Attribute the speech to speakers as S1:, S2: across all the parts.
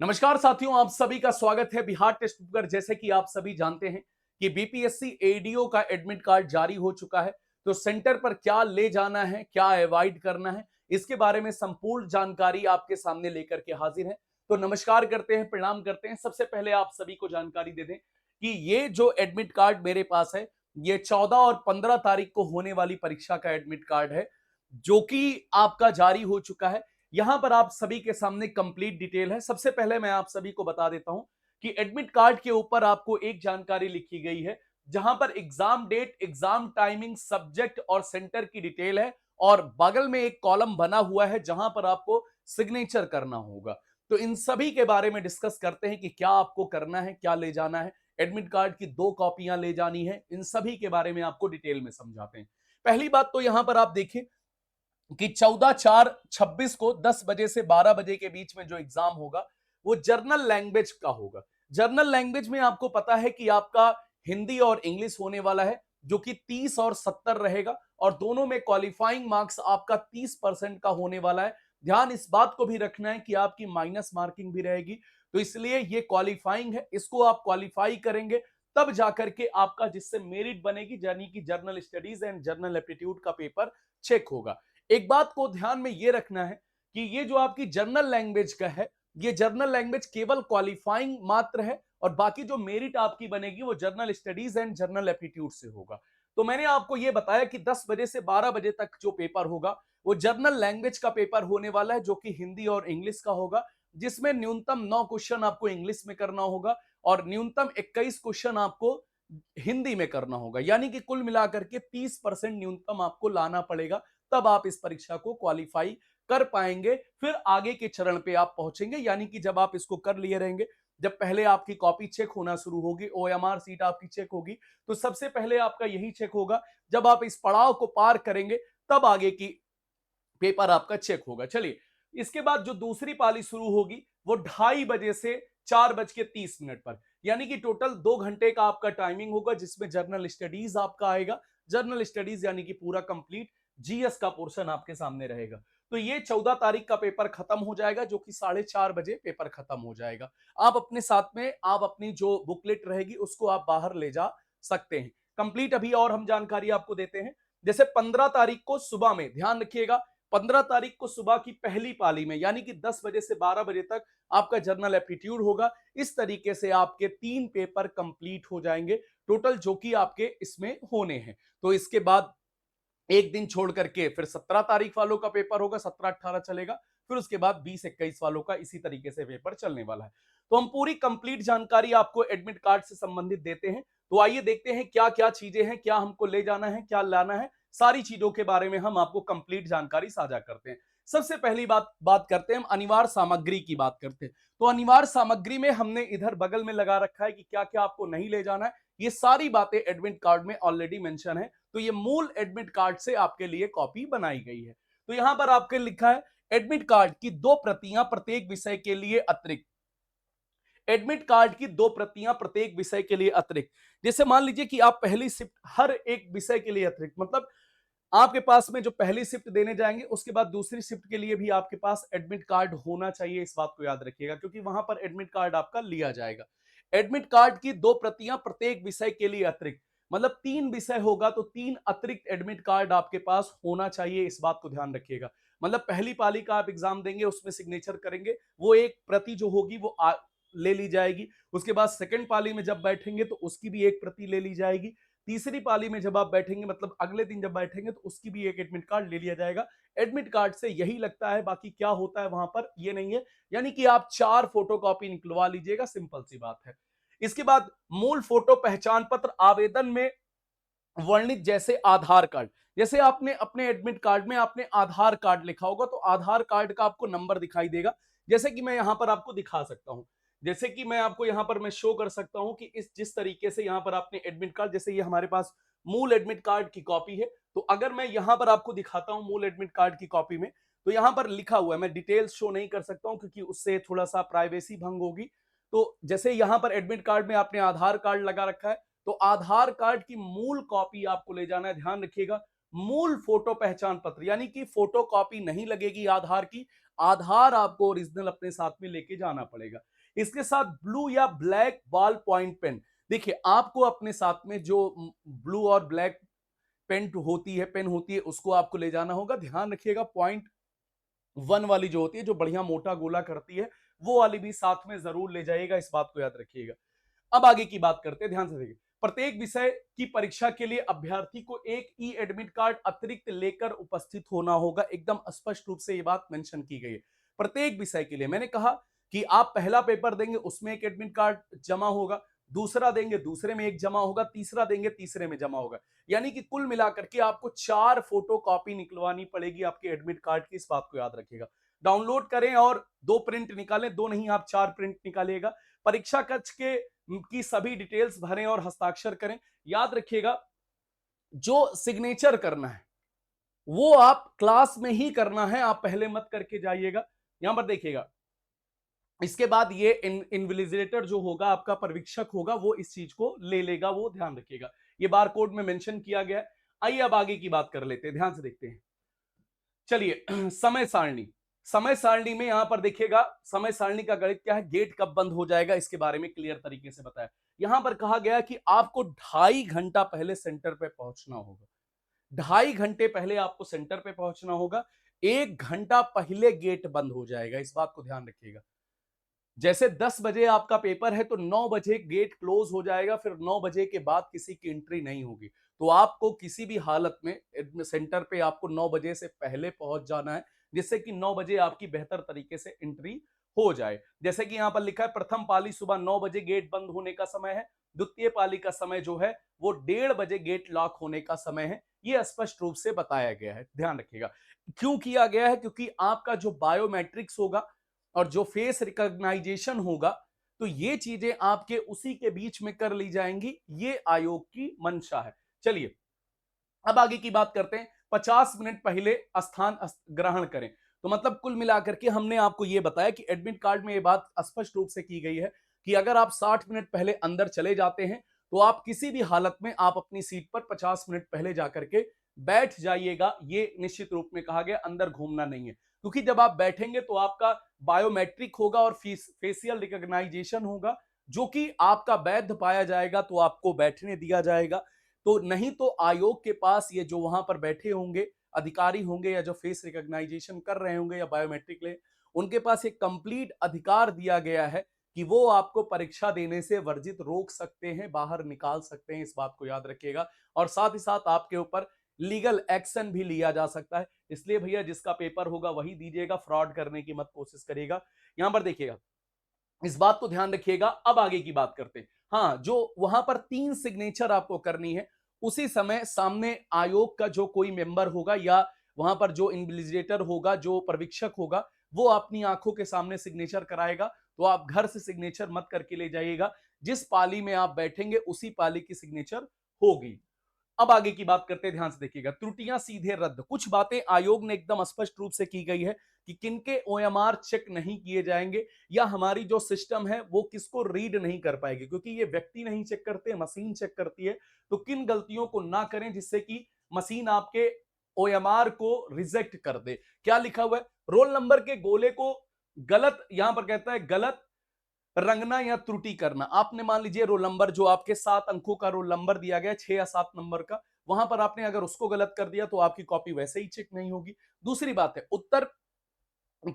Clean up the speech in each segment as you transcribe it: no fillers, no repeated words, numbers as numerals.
S1: नमस्कार साथियों, आप सभी का स्वागत है बिहार टेस्ट बुक पर। जैसे कि आप सभी जानते हैं कि बीपीएससी एडीओ का एडमिट कार्ड जारी हो चुका है। तो सेंटर पर क्या ले जाना है, क्या अवॉइड करना है, इसके बारे में संपूर्ण जानकारी आपके सामने लेकर के हाजिर है। तो नमस्कार करते हैं, प्रणाम करते हैं। सबसे पहले आप सभी को जानकारी दे दें कि ये जो एडमिट कार्ड मेरे पास है, ये 14 और 15 तारीख को होने वाली परीक्षा का एडमिट कार्ड है, जो कि आपका जारी हो चुका है। यहां पर आप सभी के सामने कंप्लीट डिटेल है। सबसे पहले मैं आप सभी को बता देता हूं कि एडमिट कार्ड के ऊपर आपको एक जानकारी लिखी गई है, जहां पर exam date, exam timing, subject और सेंटर की डिटेल है, और बगल में एक कॉलम बना हुआ है जहां पर आपको सिग्नेचर करना होगा। तो इन सभी के बारे में डिस्कस करते हैं कि क्या आपको करना है, क्या ले जाना है। एडमिट कार्ड की 2 कॉपियां ले जानी है, इन सभी के बारे में आपको डिटेल में समझाते हैं। पहली बात तो यहां पर आप देखिए कि 14/4/26 को 10 बजे से 12 बजे के बीच में जो एग्जाम होगा वो जर्नल लैंग्वेज का होगा। जर्नल लैंग्वेज में आपको पता है कि आपका हिंदी और इंग्लिश होने वाला है, जो कि 30 और 70 रहेगा, और दोनों में क्वालिफाइंग मार्क्स आपका 30% का होने वाला है। ध्यान इस बात को भी रखना है कि आपकी माइनस मार्किंग भी रहेगी, तो इसलिए ये क्वालिफाइंग है, इसको आप क्वालिफाई करेंगे तब जाकर के आपका जिससे मेरिट बनेगी, यानी कि journal studies and journal aptitude का पेपर चेक होगा। एक बात को ध्यान में ये रखना है कि ये जो आपकी जर्नल लैंग्वेज का है, ये जर्नल लैंग्वेज केवल क्वालिफाइंग मात्र है, और बाकी जो मेरिट आपकी बनेगी वो journal studies and journal aptitude से होगा। तो मैंने आपको ये बताया कि 10 बजे से 12 बजे तक जो पेपर होगा वो जर्नल लैंग्वेज का पेपर होने वाला है, जो कि हिंदी और इंग्लिश का होगा, जिसमें न्यूनतम 9 क्वेश्चन आपको इंग्लिश में करना होगा और न्यूनतम 21 क्वेश्चन आपको हिंदी में करना होगा। यानी कि कुल मिलाकर के 30% न्यूनतम आपको लाना पड़ेगा, तब आप इस परीक्षा को क्वालिफाई कर पाएंगे। फिर आगे के चरण पे आप पहुंचेंगे, यानी कि जब आप इसको कर लिए रहेंगे, जब पहले आपकी कॉपी चेक होना शुरू होगी, ओएमआर सीट आपकी चेक होगी, तो सबसे पहले आपका यही चेक होगा। जब आप इस पड़ाव को पार करेंगे तब आगे की पेपर आपका चेक होगा। चलिए, इसके बाद जो दूसरी पाली शुरू होगी वो 2:30 बजे से 4:30 पर, यानी कि टोटल 2 घंटे का आपका टाइमिंग होगा, जिसमें जर्नल स्टडीज आपका आएगा। जर्नल स्टडीज यानी कि पूरा कंप्लीट जीएस का पोर्शन आपके सामने रहेगा। तो ये 14 तारीख का पेपर खत्म हो जाएगा, जो कि 4:30 बजे पेपर खत्म हो जाएगा। आप अपने साथ में आप अपनी जो बुकलेट रहेगी उसको आप बाहर ले जा सकते हैं। कंप्लीट अभी और हम जानकारी आपको देते हैं। जैसे 15 तारीख को सुबह में, ध्यान रखिएगा, 15 तारीख को सुबह की पहली पाली में, यानी कि 10 बजे से 12 बजे तक आपका जर्नल एप्टीट्यूड होगा। इस तरीके से आपके 3 पेपर कंप्लीट हो जाएंगे टोटल, जो कि आपके इसमें होने हैं। तो इसके बाद एक दिन छोड़ करके फिर 17 तारीख वालों का पेपर होगा, 17-18 चलेगा। फिर उसके बाद 20-21 वालों का इसी तरीके से पेपर चलने वाला है। तो हम पूरी कंप्लीट जानकारी आपको एडमिट कार्ड से संबंधित देते हैं। तो आइए देखते हैं क्या क्या चीजें हैं, क्या हमको ले जाना है, क्या लाना है। सारी चीजों के बारे में हम आपको कंप्लीट जानकारी साझा करते हैं। सबसे पहली बात करते हैं, हम अनिवार्य सामग्री की बात करते हैं। तो अनिवार्य सामग्री में हमने इधर बगल में लगा रखा है कि क्या क्या आपको नहीं ले जाना है। ये सारी बातें एडमिट कार्ड में ऑलरेडी मेंशन है। तो ये मूल एडमिट कार्ड से आपके लिए कॉपी बनाई गई है। तो यहां पर आपके लिखा है एडमिट कार्ड की 2 प्रतियां प्रत्येक विषय के लिए अतिरिक्त। एडमिट कार्ड की 2 प्रतियां प्रत्येक विषय के लिए अतिरिक्त। जैसे मान लीजिए कि आप पहली शिफ्ट हर एक विषय के लिए अतिरिक्त, मतलब आपके पास में जो पहली शिफ्ट देने जाएंगे उसके बाद दूसरी शिफ्ट के लिए भी आपके पास एडमिट कार्ड होना चाहिए। इस बात को याद रखिएगा, क्योंकि वहां पर एडमिट कार्ड आपका लिया जाएगा। एडमिट कार्ड की 2 प्रतियां प्रत्येक विषय के लिए अतिरिक्त, मतलब 3 विषय होगा तो 3 अतिरिक्त एडमिट कार्ड आपके पास होना चाहिए। इस बात को ध्यान रखिएगा। मतलब पहली पाली का आप एग्जाम देंगे, उसमें सिग्नेचर करेंगे, वो एक प्रति जो होगी वो ले ली जाएगी। उसके बाद सेकंड पाली में जब बैठेंगे तो उसकी भी एक प्रति ले ली जाएगी। तीसरी पाली में जब आप बैठेंगे, मतलब अगले दिन जब बैठेंगे, तो उसकी भी एक एडमिट कार्ड ले लिया जाएगा। एडमिट कार्ड से यही लगता है, बाकी क्या होता है वहां पर ये नहीं है। यानी कि आप 4 फोटोकॉपी निकलवा लीजिएगा, सिंपल सी बात है। इसके बाद मूल फोटो पहचान पत्र आवेदन में वर्णित, जैसे आधार कार्ड। जैसे आपने अपने एडमिट कार्ड में आपने आधार कार्ड लिखा होगा, तो आधार कार्ड का आपको नंबर दिखाई देगा। जैसे कि मैं यहां पर आपको दिखा सकता हूं, जैसे कि मैं आपको यहां पर मैं शो कर सकता हूं कि इस जिस तरीके से यहां पर आपने एडमिट कार्ड, जैसे ये हमारे पास मूल एडमिट कार्ड की कॉपी है, तो अगर मैं यहां पर आपको दिखाता हूं मूल एडमिट कार्ड की कॉपी में, तो यहां पर लिखा हुआ है, मैं डिटेल्स शो नहीं कर सकता हूं क्योंकि उससे थोड़ा सा प्राइवेसी भंग होगी। तो जैसे यहां पर एडमिट कार्ड में आपने आधार कार्ड लगा रखा है, तो आधार कार्ड की मूल कॉपी आपको ले जाना है। ध्यान रखिएगा, मूल फोटो पहचान पत्र, यानी कि फोटो कॉपी नहीं लगेगी आधार की। आधार आपको ओरिजिनल अपने साथ में लेके जाना पड़ेगा। इसके साथ ब्लू या ब्लैक बॉल पॉइंट पेन, देखिए आपको अपने साथ में जो ब्लू और ब्लैक पेन होती है उसको आपको ले जाना होगा। ध्यान रखिएगा पॉइंट वन वाली जो होती है, जो बढ़िया मोटा गोला करती है, वो वाली भी साथ में जरूर ले जाइएगा, इस बात को याद रखिएगा। अब आगे की बात करते हैं, ध्यान से देखिए। प्रत्येक विषय की परीक्षा के लिए अभ्यर्थी को एक ई एडमिट कार्ड अतिरिक्त लेकर उपस्थित होना होगा। एकदम स्पष्ट रूप से ये बात मेंशन की गई है। प्रत्येक विषय के लिए मैंने कहा कि आप पहला पेपर देंगे उसमें एक एडमिट कार्ड जमा होगा, दूसरा देंगे दूसरे में एक जमा होगा, तीसरा देंगे तीसरे में जमा होगा। यानी कि कुल मिलाकर के आपको 4 फोटो कॉपी निकलवानी पड़ेगी आपके एडमिट कार्ड की, इस बात को याद रखिएगा। डाउनलोड करें और 2 प्रिंट निकालें, 2 नहीं आप 4 प्रिंट निकालिएगा। परीक्षा कक्ष के की सभी डिटेल्स भरें और हस्ताक्षर करें। याद रखिएगा जो सिग्नेचर करना है वो आप क्लास में ही करना है, आप पहले मत करके जाइएगा। यहां पर देखिएगा, इसके बाद ये इन्विजिलेटर जो होगा आपका परीक्षक होगा वो इस चीज को ले लेगा, वो ध्यान रखिएगा। ये बार कोड में मेंशन किया गया है। आइए अब आगे की बात कर लेते हैं, ध्यान से देखते हैं। चलिए समय सारणी में यहां पर देखिएगा समय सारणी का गणित क्या है, गेट कब बंद हो जाएगा इसके बारे में क्लियर तरीके से बताया। यहां पर कहा गया कि आपको 2.5 घंटा पहले सेंटर पे पहुंचना होगा। 2.5 घंटे पहले आपको सेंटर पे पहुंचना होगा। 1 घंटा पहले गेट बंद हो जाएगा, इस बात को ध्यान रखिएगा। जैसे 10 बजे आपका पेपर है तो 9 बजे गेट क्लोज हो जाएगा, फिर 9 बजे के बाद किसी की एंट्री नहीं होगी। तो आपको किसी भी हालत में सेंटर पे आपको 9 बजे से पहले पहुंच जाना है, जिससे कि 9 बजे आपकी बेहतर तरीके से एंट्री हो जाए। जैसे कि यहां पर लिखा है प्रथम पाली सुबह 9 बजे गेट बंद होने का समय है, द्वितीय पाली का समय जो है वो 1:30 बजे गेट लॉक होने का समय है। ये स्पष्ट रूप से बताया गया है, ध्यान रखिएगा। क्यों किया गया है? क्योंकि आपका जो बायोमेट्रिक्स होगा और जो फेस रिकॉग्नाइजेशन होगा, तो ये चीजें आपके उसी के बीच में कर ली जाएंगी, ये आयोग की मंशा है। चलिए अब आगे की बात करते हैं। 50 मिनट पहले स्थान ग्रहण करें। तो मतलब कुल मिलाकर के हमने आपको यह बताया कि एडमिट कार्ड में यह बात स्पष्ट रूप से की गई है कि अगर आप 60 मिनट पहले अंदर चले जाते हैं तो आप किसी भी हालत में आप अपनी सीट पर 50 मिनट पहले जाकर के बैठ जाइएगा। ये निश्चित रूप में कहा गया, अंदर घूमना नहीं है, क्योंकि जब आप बैठेंगे तो आपका बायोमेट्रिक होगा और फेशियल रिकॉग्नाइजेशन होगा, जो कि आपका वैध पाया जाएगा तो आपको बैठने दिया जाएगा। तो नहीं तो आयोग के पास ये जो वहां पर बैठे होंगे अधिकारी होंगे या जो फेस रिकॉग्नाइजेशन कर रहे होंगे या बायोमेट्रिक ले, उनके पास एक कंप्लीट अधिकार दिया गया है कि वो आपको परीक्षा देने से वर्जित रोक सकते हैं, बाहर निकाल सकते हैं, इस बात को याद रखिएगा। और साथ ही साथ आपके ऊपर लीगल एक्शन भी लिया जा सकता है। इसलिए भैया जिसका पेपर होगा वही दीजिएगा, फ्रॉड करने की मत कोशिश करिएगा। यहां पर देखिएगा, इस बात को ध्यान रखिएगा। अब आगे की बात करते हैं। हाँ, जो वहां पर 3 सिग्नेचर आपको करनी है, उसी समय सामने आयोग का जो कोई मेंबर होगा या वहां पर जो इन्विजिलेटर होगा, जो पर्यवेक्षक होगा, वो अपनी आंखों के सामने सिग्नेचर कराएगा। तो आप घर से सिग्नेचर मत करके ले जाइएगा, जिस पाली में आप बैठेंगे उसी पाली की सिग्नेचर होगी। अब आगे की बात करते हैं, ध्यान से देखिएगा। त्रुटियां सीधे रद्द। कुछ बातें आयोग ने एकदम स्पष्ट रूप से की गई है कि किनके ओएमआर चेक नहीं किए जाएंगे या हमारी जो सिस्टम है वो किसको रीड नहीं कर पाएगी, क्योंकि ये व्यक्ति नहीं चेक करते, मशीन चेक करती है। तो किन गलतियों को ना करें जिससे कि मशीन आपके ओएमआर को रिजेक्ट कर दे। क्या लिखा हुआ है? रोल नंबर के गोले को गलत, यहां पर कहता है गलत रंगना या त्रुटि करना। आपने मान लीजिए रोल नंबर जो आपके 7 अंकों का रोल नंबर दिया गया 6 या 7 नंबर का, वहां पर आपने अगर उसको गलत कर दिया तो आपकी कॉपी वैसे ही चेक नहीं होगी। दूसरी बात है उत्तर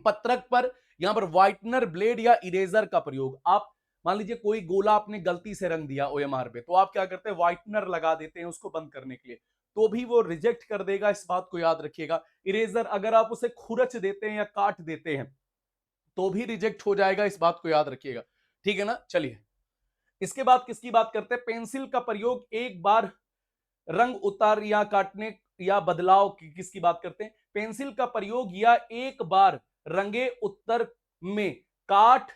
S1: पत्रक पर यहां पर व्हाइटनर ब्लेड या इरेजर का प्रयोग। आप मान लीजिए कोई गोला आपने गलती से रंग दिया ओएमआर पे, तो आप क्या करते हैं, व्हाइटनर लगा देते हैं उसको बंद करने के लिए, तो भी वो रिजेक्ट कर देगा, इस बात को याद रखिएगा। इरेजर अगर आप उसे खुरच देते हैं या काट देते हैं तो भी रिजेक्ट हो जाएगा, इस बात को याद रखिएगा। ठीक है ना। चलिए इसके बाद किसकी बात करते हैं? पेंसिल का प्रयोग एक बार रंग उतार या काटने या बदलाव की किसकी बात करते हैं? पेंसिल का प्रयोग या एक बार रंगे उत्तर में काट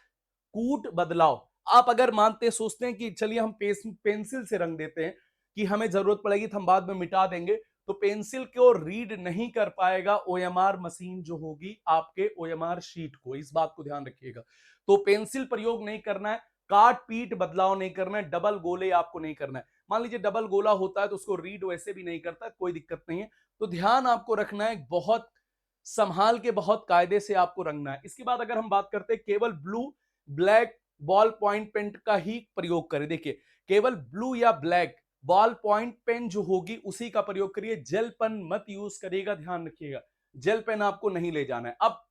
S1: कूट बदलाव। आप अगर मानते सोचते हैं कि चलिए हम पेंसिल से रंग देते हैं कि हमें जरूरत पड़ेगी तो हम बाद में मिटा देंगे, तो पेंसिल को रीड नहीं कर पाएगा ओएमआर मशीन जो होगी आपके ओएमआर शीट को, इस बात को ध्यान रखिएगा। तो पेंसिल प्रयोग नहीं करना है, काट पीट बदलाव नहीं करना है, डबल गोले आपको नहीं करना है। मान लीजिए डबल गोला होता है तो उसको रीड वैसे भी नहीं करता, कोई दिक्कत नहीं है। तो ध्यान आपको रखना है, बहुत संभाल के बहुत कायदे से आपको रंगना है। इसके बाद अगर हम बात करते हैं केवल blue black ball point pen का ही प्रयोग करें। देखिए केवल ब्लू या ब्लैक बॉल पॉइंट पेन जो होगी उसी का प्रयोग करिए, जेल पेन मत यूज करिएगा, ध्यान रखिएगा जेल पेन आपको नहीं ले जाना है। अब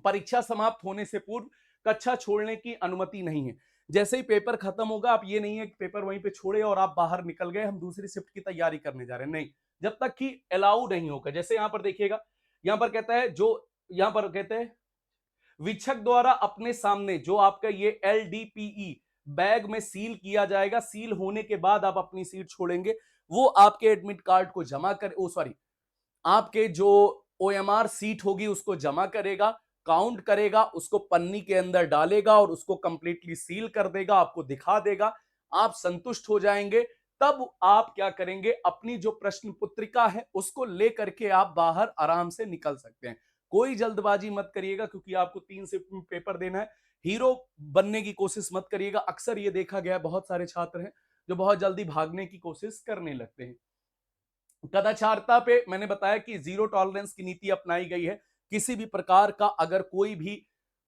S1: परीक्षा समाप्त होने से पूर्व कक्षा छोड़ने की अनुमति नहीं है। जैसे ही पेपर खत्म होगा, आप ये नहीं है कि पेपर वहीं पे छोड़े और आप बाहर निकल गए, हम दूसरी शिफ्ट की तैयारी करने जा रहे हैं, नहीं, जब तक कि अलाउ नहीं होगा। जैसे यहां पर देखिएगा, यहां पर कहता है जो यहां पर कहते हैं वीक्षक द्वारा अपने सामने जो आपका ये LDPE बैग में सील किया जाएगा, सील होने के बाद आप अपनी सीट छोड़ेंगे, वो आपके एडमिट कार्ड को जमा कर सॉरी आपके जो OMR सीट होगी उसको जमा करेगा, काउंट करेगा, उसको पन्नी के अंदर डालेगा और उसको कंप्लीटली सील कर देगा, आपको दिखा देगा, आप संतुष्ट हो जाएंगे। तब आप क्या करेंगे, अपनी जो प्रश्न पुत्रिका है उसको लेकर के आप बाहर आराम से निकल सकते हैं। कोई जल्दबाजी मत करिएगा क्योंकि आपको 3 शिफ्ट में पेपर देना है। हीरो बनने की कोशिश मत करिएगा। अक्सर ये देखा गया, बहुत सारे छात्र हैं जो बहुत जल्दी भागने की कोशिश करने लगते हैं। कदाचारता पे मैंने बताया कि जीरो टॉलरेंस की नीति अपनाई गई है। किसी भी प्रकार का अगर कोई भी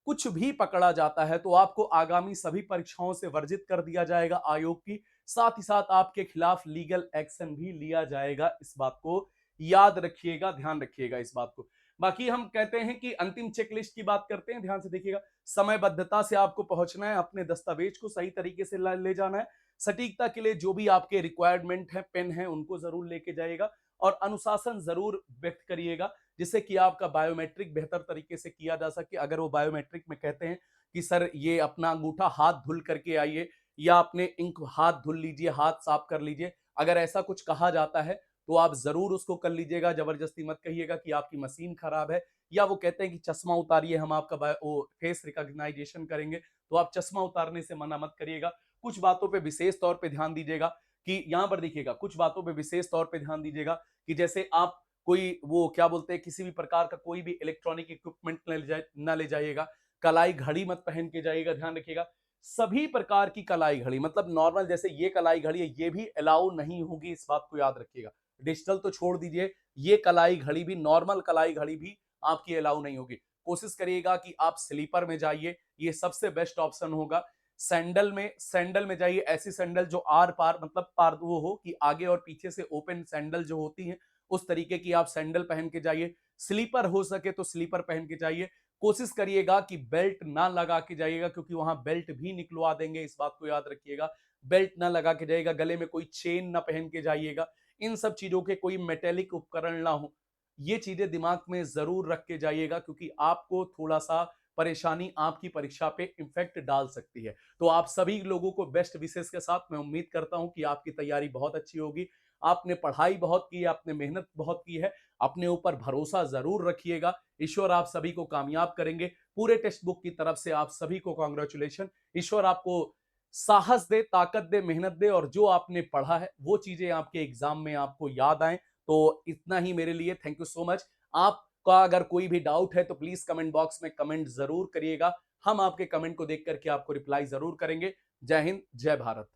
S1: कुछ भी पकड़ा जाता है तो आपको आगामी सभी परीक्षाओं से वर्जित कर दिया जाएगा आयोग की। साथ ही साथ आपके खिलाफ लीगल एक्शन भी लिया जाएगा। इस बात को याद रखिएगा, ध्यान रखिएगा इस बात को। बाकी हम कहते हैं कि अंतिम चेकलिस्ट की बात करते हैं, ध्यान से देखिएगा। समयबद्धता से आपको पहुंचना है, अपने दस्तावेज को सही तरीके से ले जाना है। सटीकता के लिए जो भी आपके रिक्वायरमेंट है, पेन है, उनको जरूर लेके जाइएगा और अनुशासन जरूर व्यक्त करिएगा जिससे कि आपका बायोमेट्रिक बेहतर तरीके से किया जा सके। अगर वो बायोमेट्रिक में कहते हैं कि सर ये अपना अंगूठा हाथ धुल करके आइए या अपने इंक हाथ धुल लीजिए, हाथ साफ कर लीजिए, अगर ऐसा कुछ कहा जाता है तो आप जरूर उसको कर लीजिएगा। जबरदस्ती मत कहिएगा कि आपकी मशीन खराब है, या वो कहते हैं कि चश्मा उतारिए, हम आपका फेस रिकॉग्नाइजेशन करेंगे, तो आप चश्मा उतारने से मना मत करिएगा। कुछ बातों पे विशेष तौर पे ध्यान दीजिएगा कि यहां पर देखिएगा, कुछ बातों पे विशेष तौर पे ध्यान दीजिएगा कि जैसे आप कोई वो क्या बोलते हैं, किसी भी प्रकार का कोई भी इलेक्ट्रॉनिक इक्विपमेंट न ले जाइएगा। कलाई घड़ी मत पहन के जाइएगा, ध्यान रखिएगा। सभी प्रकार की कलाई घड़ी, मतलब नॉर्मल जैसे ये कलाई घड़ी है, ये भी अलाउ नहीं होगी, इस बात को याद रखिएगा। डिजिटल तो छोड़ दीजिए, ये कलाई घड़ी भी, नॉर्मल कलाई घड़ी भी आपकी अलाउ नहीं होगी। कोशिश करिएगा कि आप स्लीपर में जाइए, ये सबसे बेस्ट ऑप्शन होगा। सैंडल में जाइए, ऐसी सैंडल जो आर पार मतलब पार वो हो कि आगे और पीछे से ओपन सैंडल जो होती हैं उस तरीके की आप सैंडल पहन के जाइए। स्लीपर हो सके तो स्लीपर पहन के जाइए। कोशिश करिएगा कि बेल्ट ना लगा के जाइएगा क्योंकि वहां बेल्ट भी निकलवा देंगे, इस बात को याद रखिएगा। बेल्ट ना लगा के जाइएगा, गले में कोई चेन ना पहन के जाइएगा, इन सब चीजों के कोई मेटेलिक उपकरण ना हो, ये चीजें दिमाग में जरूर रख के जाइएगा क्योंकि आपको थोड़ा सा परेशानी आपकी परीक्षा पे इफेक्ट डाल सकती है। तो आप सभी लोगों को बेस्ट विशेष के साथ मैं उम्मीद करता हूं कि आपकी तैयारी बहुत अच्छी होगी। आपने पढ़ाई बहुत की है, आपने मेहनत बहुत की है, अपने ऊपर भरोसा जरूर रखिएगा। ईश्वर आप सभी को कामयाब करेंगे। पूरे टेक्स्ट बुक की तरफ से आप सभी को कांग्रेचुलेशन। ईश्वर आपको साहस दे, ताकत दे, मेहनत दे और जो आपने पढ़ा है वो चीजें आपके एग्जाम में आपको याद आए। तो इतना ही मेरे लिए, थैंक यू सो मच। आपका अगर कोई भी डाउट है तो प्लीज कमेंट बॉक्स में कमेंट जरूर करिएगा, हम आपके कमेंट को देख करके आपको रिप्लाई जरूर करेंगे। जय हिंद, जय भारत।